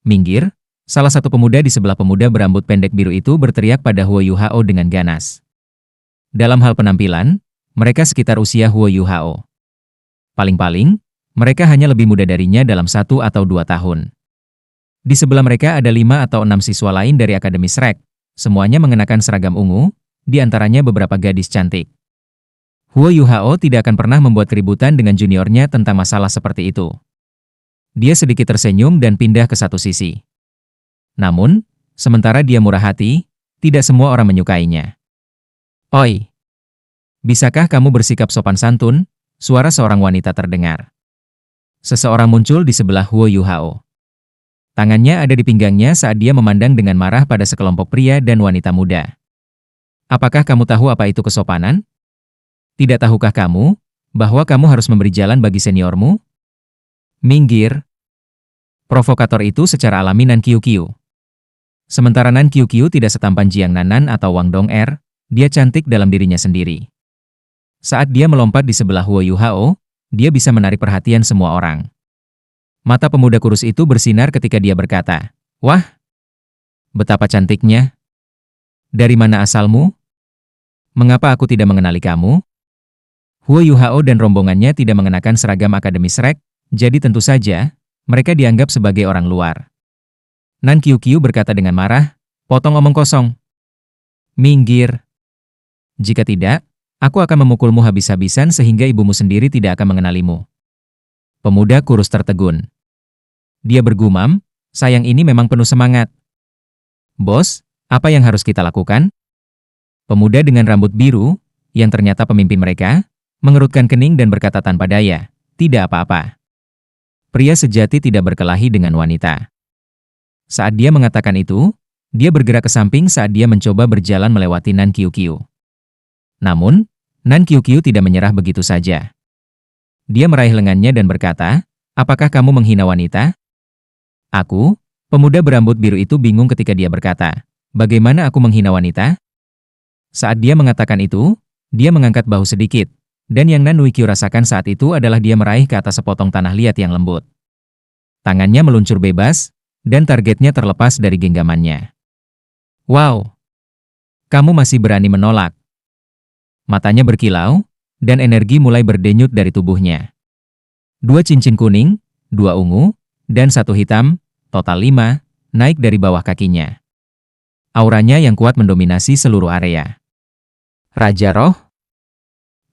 Minggir, salah satu pemuda di sebelah pemuda berambut pendek biru itu berteriak pada Huo Yuhao dengan ganas. Dalam hal penampilan, mereka sekitar usia Huo Yuhao. Paling-paling, mereka hanya lebih muda darinya dalam 1 atau 2 tahun. Di sebelah mereka ada 5 atau 6 siswa lain dari Akademi Shrek, semuanya mengenakan seragam ungu, di antaranya beberapa gadis cantik. Huo Yuhao tidak akan pernah membuat keributan dengan juniornya tentang masalah seperti itu. Dia sedikit tersenyum dan pindah ke satu sisi. Namun, sementara dia murah hati, tidak semua orang menyukainya. "Oi, bisakah kamu bersikap sopan santun?" Suara seorang wanita terdengar. Seseorang muncul di sebelah Huo Yuhao. Tangannya ada di pinggangnya saat dia memandang dengan marah pada sekelompok pria dan wanita muda. "Apakah kamu tahu apa itu kesopanan? Tidak tahukah kamu bahwa kamu harus memberi jalan bagi seniormu? Minggir!" Provokator itu secara alami Nan Qiuqiu. Sementara Nan Qiuqiu tidak setampan Jiang Nanan atau Wang Dong'er, dia cantik dalam dirinya sendiri. Saat dia melompat di sebelah Huo Yuhao, dia bisa menarik perhatian semua orang. Mata pemuda kurus itu bersinar ketika dia berkata, "Wah, betapa cantiknya. Dari mana asalmu? Mengapa aku tidak mengenali kamu?" Huo Yuhao dan rombongannya tidak mengenakan seragam Akademi Shrek, jadi tentu saja, mereka dianggap sebagai orang luar. Nan Qiuqiu berkata dengan marah, "Potong omong kosong. Minggir. Jika tidak, aku akan memukulmu habis-habisan sehingga ibumu sendiri tidak akan mengenalimu." Pemuda kurus tertegun. Dia bergumam, "Sayang ini memang penuh semangat. Bos, apa yang harus kita lakukan?" Pemuda dengan rambut biru, yang ternyata pemimpin mereka, mengerutkan kening dan berkata tanpa daya, "Tidak apa-apa." Pria sejati tidak berkelahi dengan wanita. Saat dia mengatakan itu, dia bergerak ke samping saat dia mencoba berjalan melewati Nan Qiuqiu. Namun, Nan Qiuqiu tidak menyerah begitu saja. Dia meraih lengannya dan berkata, "Apakah kamu menghina wanita?" "Aku?" Pemuda berambut biru itu bingung ketika dia berkata, "Bagaimana aku menghina wanita?" Saat dia mengatakan itu, dia mengangkat bahu sedikit, dan yang Nan Qiuqiu rasakan saat itu adalah dia meraih ke atas sepotong tanah liat yang lembut. Tangannya meluncur bebas, dan targetnya terlepas dari genggamannya. "Wow! Kamu masih berani menolak." Matanya berkilau, dan energi mulai berdenyut dari tubuhnya. 2 cincin kuning, 2 ungu, dan 1 hitam, total 5, naik dari bawah kakinya. Auranya yang kuat mendominasi seluruh area. "Raja Roh?"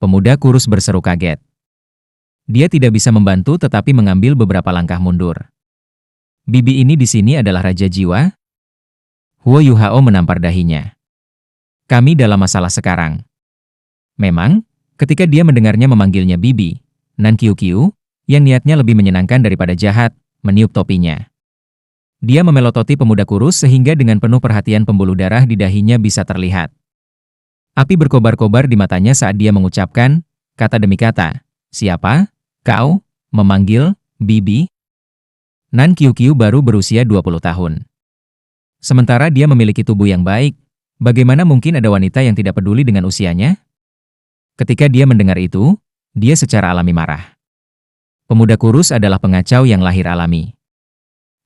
Pemuda kurus berseru kaget. Dia tidak bisa membantu tetapi mengambil beberapa langkah mundur. "Bibi ini di sini adalah Raja Jiwa?" Huo Yuhao menampar dahinya. "Kami dalam masalah sekarang." Memang, ketika dia mendengarnya memanggilnya Bibi, Nan Qiuqiu, yang niatnya lebih menyenangkan daripada jahat, meniup topinya. Dia memelototi pemuda kurus sehingga dengan penuh perhatian pembuluh darah di dahinya bisa terlihat. Api berkobar-kobar di matanya saat dia mengucapkan, kata demi kata, "Siapa? Kau? Memanggil Bibi?" Nan Qiuqiu baru berusia 20 tahun. Sementara dia memiliki tubuh yang baik, bagaimana mungkin ada wanita yang tidak peduli dengan usianya? Ketika dia mendengar itu, dia secara alami marah. Pemuda kurus adalah pengacau yang lahir alami.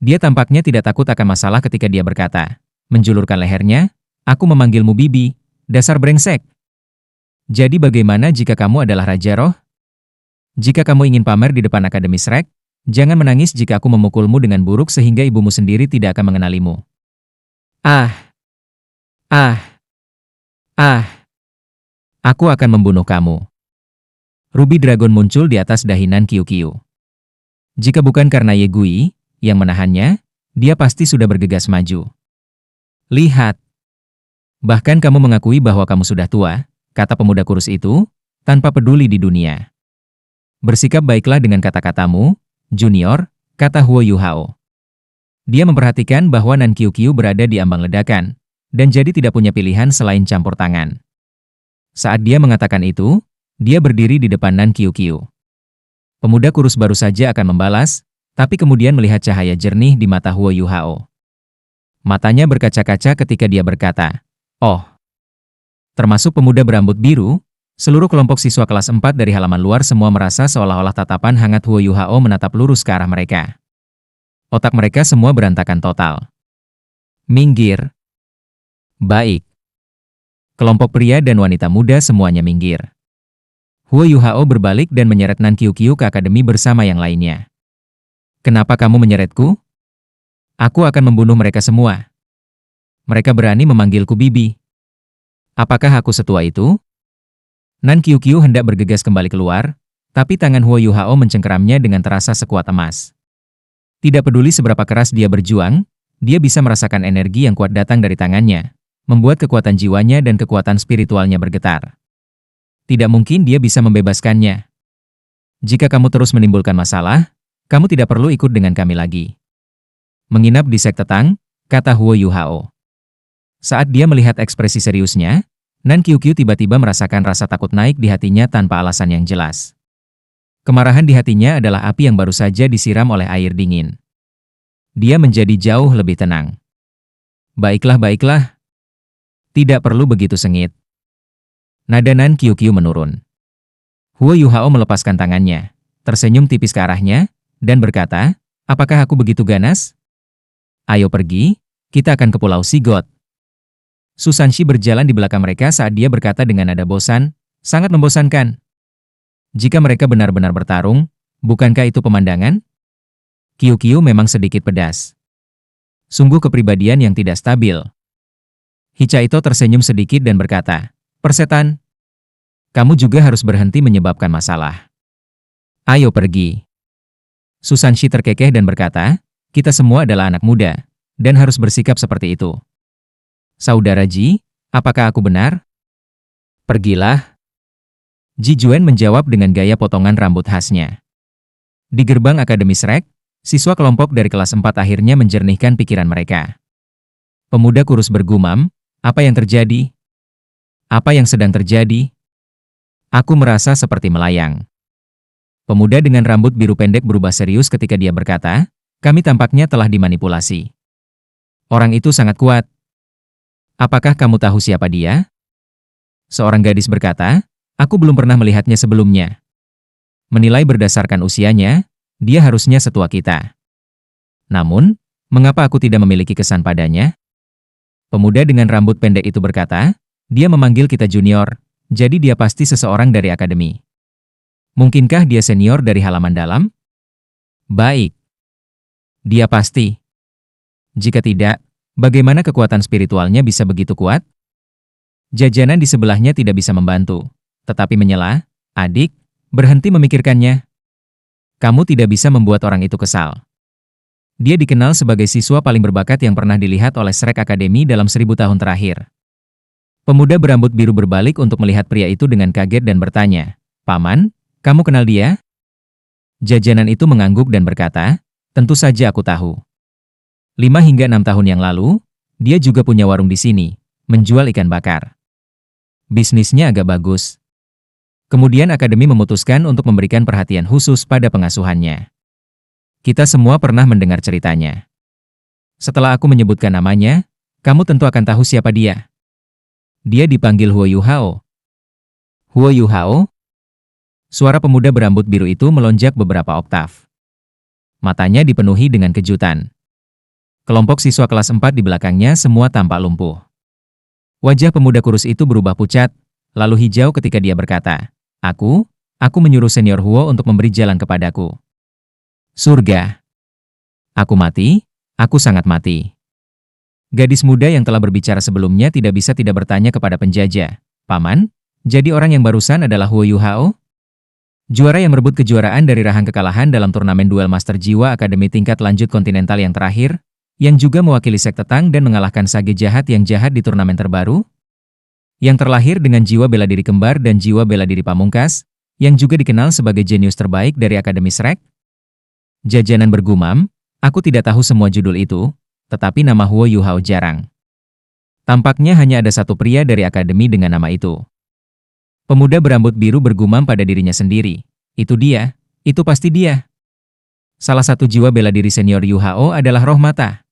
Dia tampaknya tidak takut akan masalah ketika dia berkata, menjulurkan lehernya, "Aku memanggilmu Bibi, dasar brengsek. Jadi bagaimana jika kamu adalah Raja Roh? Jika kamu ingin pamer di depan Akademi Shrek, jangan menangis jika aku memukulmu dengan buruk sehingga ibumu sendiri tidak akan mengenalimu." "Ah! Ah! Ah! Aku akan membunuh kamu." Ruby Dragon muncul di atas dahi Nan Qiuqiu. Jika bukan karena Ye Gui yang menahannya, dia pasti sudah bergegas maju. "Lihat. Bahkan kamu mengakui bahwa kamu sudah tua," kata pemuda kurus itu, tanpa peduli di dunia. "Bersikap baiklah dengan kata-katamu, junior," kata Huo Yuhao. Dia memperhatikan bahwa Nan Qiuqiu berada di ambang ledakan, dan jadi tidak punya pilihan selain campur tangan. Saat dia mengatakan itu, dia berdiri di depan Nan Qiuqiu. Pemuda kurus baru saja akan membalas, tapi kemudian melihat cahaya jernih di mata Huo Yuhao. Matanya berkaca-kaca ketika dia berkata, "Oh." Termasuk pemuda berambut biru, seluruh kelompok siswa kelas 4 dari halaman luar semua merasa seolah-olah tatapan hangat Huo Yuhao menatap lurus ke arah mereka. Otak mereka semua berantakan total. Minggir. Baik. Kelompok pria dan wanita muda semuanya minggir. Huo Yuhao berbalik dan menyeret Nan Qiuqiu ke akademi bersama yang lainnya. Kenapa kamu menyeretku? Aku akan membunuh mereka semua. Mereka berani memanggilku bibi. Apakah aku setua itu? Nan Qiuqiu hendak bergegas kembali keluar, tapi tangan Huo Yuhao mencengkeramnya dengan terasa sekuat emas. Tidak peduli seberapa keras dia berjuang, dia bisa merasakan energi yang kuat datang dari tangannya, membuat kekuatan jiwanya dan kekuatan spiritualnya bergetar. Tidak mungkin dia bisa membebaskannya. Jika kamu terus menimbulkan masalah, kamu tidak perlu ikut dengan kami lagi. Menginap di sekte Tang, kata Huo Yuhao. Saat dia melihat ekspresi seriusnya, Nan Qiuqiu tiba-tiba merasakan rasa takut naik di hatinya tanpa alasan yang jelas. Kemarahan di hatinya adalah api yang baru saja disiram oleh air dingin. Dia menjadi jauh lebih tenang. Baiklah, baiklah. Tidak perlu begitu sengit. Nada Nan Qiuqiu menurun. Huo Yuhao melepaskan tangannya, tersenyum tipis ke arahnya, dan berkata, apakah aku begitu ganas? Ayo pergi, kita akan ke Pulau Sigot. Susanshi berjalan di belakang mereka saat dia berkata dengan nada bosan, sangat membosankan. Jika mereka benar-benar bertarung, bukankah itu pemandangan? Qiuqiu memang sedikit pedas. Sungguh kepribadian yang tidak stabil. Hichaito tersenyum sedikit dan berkata, persetan, kamu juga harus berhenti menyebabkan masalah. Ayo pergi. Susanshi terkekeh dan berkata, kita semua adalah anak muda, dan harus bersikap seperti itu. Saudara Ji, apakah aku benar? Pergilah. Ji Juan menjawab dengan gaya potongan rambut khasnya. Di gerbang Akademi Shrek, siswa kelompok dari kelas 4 akhirnya menjernihkan pikiran mereka. Pemuda kurus bergumam, apa yang terjadi? Apa yang sedang terjadi? Aku merasa seperti melayang. Pemuda dengan rambut biru pendek berubah serius ketika dia berkata, kami tampaknya telah dimanipulasi. Orang itu sangat kuat. Apakah kamu tahu siapa dia? Seorang gadis berkata, aku belum pernah melihatnya sebelumnya. Menilai berdasarkan usianya, dia harusnya setua kita. Namun, mengapa aku tidak memiliki kesan padanya? Pemuda dengan rambut pendek itu berkata, dia memanggil kita junior, jadi dia pasti seseorang dari akademi. Mungkinkah dia senior dari halaman dalam? Baik. Dia pasti. Jika tidak, bagaimana kekuatan spiritualnya bisa begitu kuat? Jajanan di sebelahnya tidak bisa membantu, tetapi menyela, adik, berhenti memikirkannya. Kamu tidak bisa membuat orang itu kesal. Dia dikenal sebagai siswa paling berbakat yang pernah dilihat oleh Shrek Academy dalam 1000 tahun terakhir. Pemuda berambut biru berbalik untuk melihat pria itu dengan kaget dan bertanya, Paman, kamu kenal dia? Jajanan itu mengangguk dan berkata, tentu saja aku tahu. 5 hingga 6 tahun yang lalu, dia juga punya warung di sini, menjual ikan bakar. Bisnisnya agak bagus. Kemudian akademi memutuskan untuk memberikan perhatian khusus pada pengasuhannya. Kita semua pernah mendengar ceritanya. Setelah aku menyebutkan namanya, kamu tentu akan tahu siapa dia. Dia dipanggil Huo Yuhao. Huo Yuhao? Suara pemuda berambut biru itu melonjak beberapa oktav. Matanya dipenuhi dengan kejutan. Kelompok siswa kelas 4 di belakangnya semua tampak lumpuh. Wajah pemuda kurus itu berubah pucat, lalu hijau ketika dia berkata, aku menyuruh senior Huo untuk memberi jalan kepadaku. Surga. Aku mati, aku sangat mati. Gadis muda yang telah berbicara sebelumnya tidak bisa tidak bertanya kepada penjajah, Paman, jadi orang yang barusan adalah Huo Yuhao? Juara yang merebut kejuaraan dari rahang kekalahan dalam turnamen duel Master Jiwa Akademi tingkat lanjut kontinental yang terakhir, yang juga mewakili sekte Tang dan mengalahkan sage jahat yang jahat di turnamen terbaru? Yang terlahir dengan jiwa bela diri kembar dan jiwa bela diri pamungkas, yang juga dikenal sebagai jenius terbaik dari Akademi Shrek? Jajanan bergumam, aku tidak tahu semua judul itu, tetapi nama Huo Yuhao jarang. Tampaknya hanya ada satu pria dari akademi dengan nama itu. Pemuda berambut biru bergumam pada dirinya sendiri. Itu dia, itu pasti dia. Salah satu jiwa bela diri senior Yuhao adalah roh mata.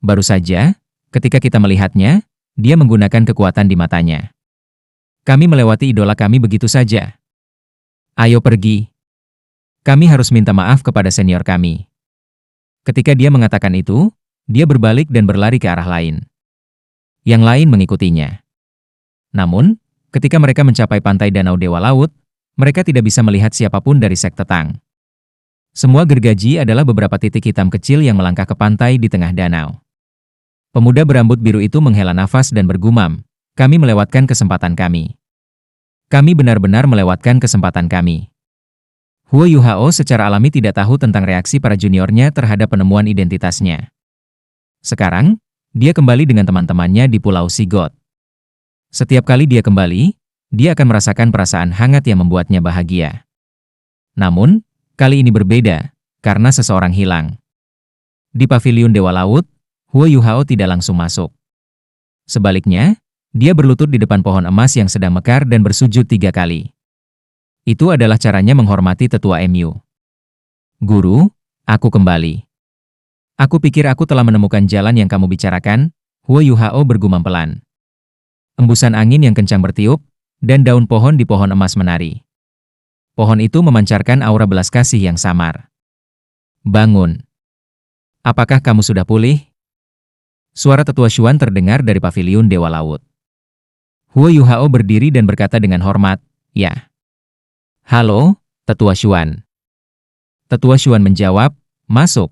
Baru saja, ketika kita melihatnya, dia menggunakan kekuatan di matanya. Kami melewati idola kami begitu saja. Ayo pergi. Kami harus minta maaf kepada senior kami. Ketika dia mengatakan itu, dia berbalik dan berlari ke arah lain. Yang lain mengikutinya. Namun, ketika mereka mencapai pantai Danau Dewa Laut, mereka tidak bisa melihat siapapun dari sekte Tang. Semua gergaji adalah beberapa titik hitam kecil yang melangkah ke pantai di tengah danau. Pemuda berambut biru itu menghela nafas dan bergumam, "Kami melewatkan kesempatan kami. Kami benar-benar melewatkan kesempatan kami." Huo Yuhao secara alami tidak tahu tentang reaksi para juniornya terhadap penemuan identitasnya. Sekarang, dia kembali dengan teman-temannya di Pulau Sigot. Setiap kali dia kembali, dia akan merasakan perasaan hangat yang membuatnya bahagia. Namun, kali ini berbeda, karena seseorang hilang. Di paviliun Dewa Laut, Huo Yuhao tidak langsung masuk. Sebaliknya, dia berlutut di depan pohon emas yang sedang mekar dan bersujud 3 kali. Itu adalah caranya menghormati tetua MU. "Guru, aku kembali. Aku pikir aku telah menemukan jalan yang kamu bicarakan," Huo Yuhao bergumam pelan. Embusan angin yang kencang bertiup, dan daun pohon di pohon emas menari. Pohon itu memancarkan aura belas kasih yang samar. "Bangun. Apakah kamu sudah pulih?" Suara tetua Xuan terdengar dari paviliun Dewa Laut. Huo Yuhao berdiri dan berkata dengan hormat, "Ya." "Halo, tetua Xuan." Tetua Xuan menjawab, "Masuk."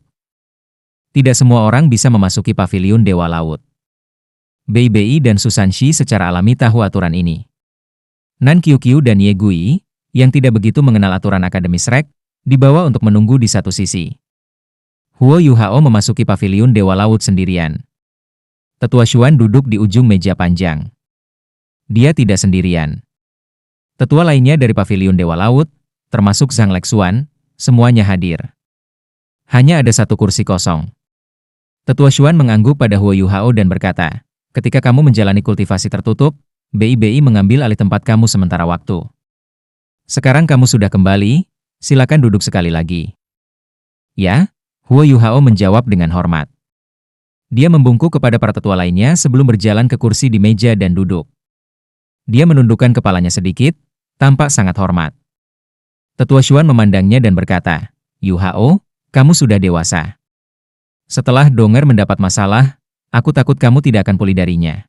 Tidak semua orang bisa memasuki paviliun Dewa Laut. Bei Bei dan Susan Shi secara alami tahu aturan ini. Nan Qiuqiu dan Ye Gui, yang tidak begitu mengenal aturan Akademi Shrek, dibawa untuk menunggu di satu sisi. Huo Yuhao memasuki paviliun Dewa Laut sendirian. Tetua Xuan duduk di ujung meja panjang. Dia tidak sendirian. Tetua lainnya dari paviliun Dewa Laut, termasuk Zhang Lexuan, semuanya hadir. Hanya ada satu kursi kosong. Tetua Xuan mengangguk pada Huo Yuhao dan berkata, "Ketika kamu menjalani kultivasi tertutup, Bei Bei mengambil alih tempat kamu sementara waktu. Sekarang kamu sudah kembali, silakan duduk sekali lagi." "Ya," Huo Yuhao menjawab dengan hormat. Dia membungkuk kepada para tetua lainnya sebelum berjalan ke kursi di meja dan duduk. Dia menundukkan kepalanya sedikit, tampak sangat hormat. Tetua Xuan memandangnya dan berkata, "Yuhao, kamu sudah dewasa. Setelah Donger mendapat masalah, aku takut kamu tidak akan pulih darinya.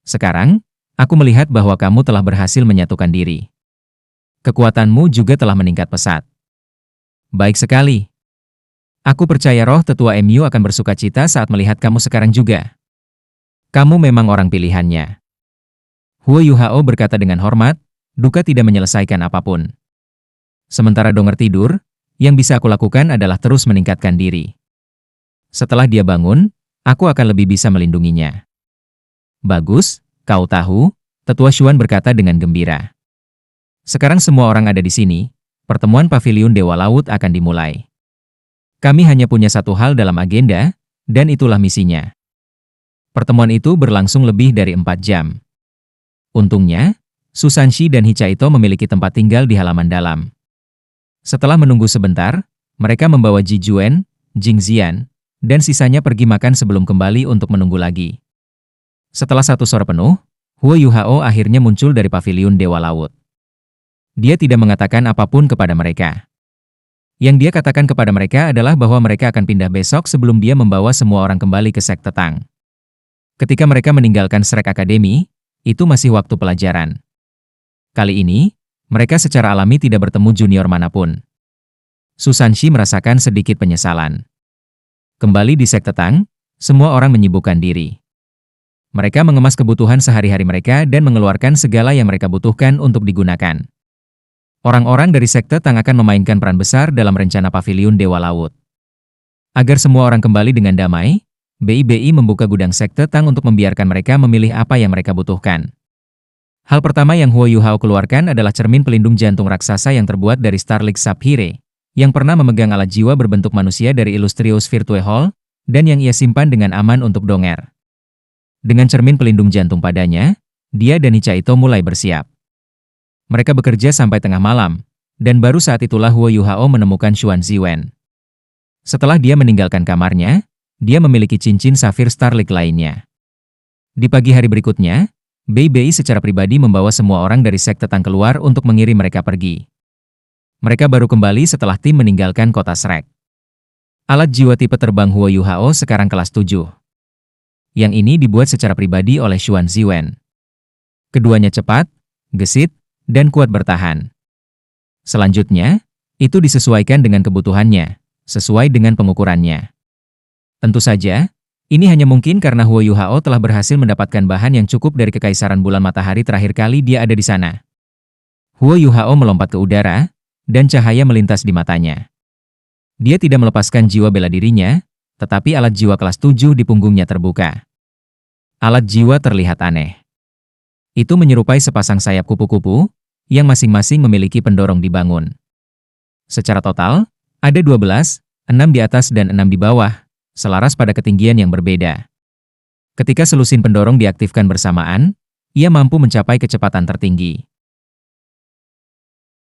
Sekarang, aku melihat bahwa kamu telah berhasil menyatukan diri. Kekuatanmu juga telah meningkat pesat. Baik sekali. Aku percaya roh tetua MU akan bersukacita saat melihat kamu sekarang juga. Kamu memang orang pilihannya." Huo Yuhao berkata dengan hormat, "Duka tidak menyelesaikan apapun. Sementara Donger tidur, yang bisa aku lakukan adalah terus meningkatkan diri. Setelah dia bangun, aku akan lebih bisa melindunginya." "Bagus, kau tahu," Tetua Xuan berkata dengan gembira. "Sekarang semua orang ada di sini, pertemuan paviliun Dewa Laut akan dimulai. Kami hanya punya satu hal dalam agenda, dan itulah misinya." Pertemuan itu berlangsung lebih dari 4 jam. Untungnya, Susan Shi dan Hichaito memiliki tempat tinggal di halaman dalam. Setelah menunggu sebentar, mereka membawa Ji Juen, Jing Zian, dan sisanya pergi makan sebelum kembali untuk menunggu lagi. Setelah 1 sore penuh, Huo Yuhao akhirnya muncul dari paviliun Dewa Laut. Dia tidak mengatakan apapun kepada mereka. Yang dia katakan kepada mereka adalah bahwa mereka akan pindah besok sebelum dia membawa semua orang kembali ke sekte Tang. Ketika mereka meninggalkan Shrek Academy, itu masih waktu pelajaran. Kali ini, mereka secara alami tidak bertemu junior manapun. Susan Shi merasakan sedikit penyesalan. Kembali di sekte Tang, semua orang menyibukkan diri. Mereka mengemas kebutuhan sehari-hari mereka dan mengeluarkan segala yang mereka butuhkan untuk digunakan. Orang-orang dari sekte Tang akan memainkan peran besar dalam rencana paviliun Dewa Laut. Agar semua orang kembali dengan damai, Bei Bei membuka gudang sekte Tang untuk membiarkan mereka memilih apa yang mereka butuhkan. Hal pertama yang Huo Yuhao keluarkan adalah cermin pelindung jantung raksasa yang terbuat dari Starlight Sapphire, yang pernah memegang alat jiwa berbentuk manusia dari Illustrious Virtue Hall, dan yang ia simpan dengan aman untuk Donger. Dengan cermin pelindung jantung padanya, dia dan Hichaito mulai bersiap. Mereka bekerja sampai tengah malam, dan baru saat itulah Huo Yuhao menemukan Xuan Ziwen. Setelah dia meninggalkan kamarnya, dia memiliki cincin safir Starlight lainnya. Di pagi hari berikutnya, Bei Bei secara pribadi membawa semua orang dari sekte Tang keluar untuk mengirim mereka pergi. Mereka baru kembali setelah tim meninggalkan kota Shrek. Alat jiwa tipe terbang Huo Yuhao sekarang kelas 7. Yang ini dibuat secara pribadi oleh Xuan Ziwen. Keduanya cepat, gesit, dan kuat bertahan. Selanjutnya, itu disesuaikan dengan kebutuhannya, sesuai dengan pengukurannya. Tentu saja, ini hanya mungkin karena Huo Yuhao telah berhasil mendapatkan bahan yang cukup dari kekaisaran bulan matahari terakhir kali dia ada di sana. Huo Yuhao melompat ke udara, dan cahaya melintas di matanya. Dia tidak melepaskan jiwa bela dirinya, tetapi alat jiwa kelas 7 di punggungnya terbuka. Alat jiwa terlihat aneh. Itu menyerupai sepasang sayap kupu-kupu, yang masing-masing memiliki pendorong dibangun. Secara total, ada 12, 6 di atas dan 6 di bawah, selaras pada ketinggian yang berbeda. Ketika selusin pendorong diaktifkan bersamaan, ia mampu mencapai kecepatan tertinggi.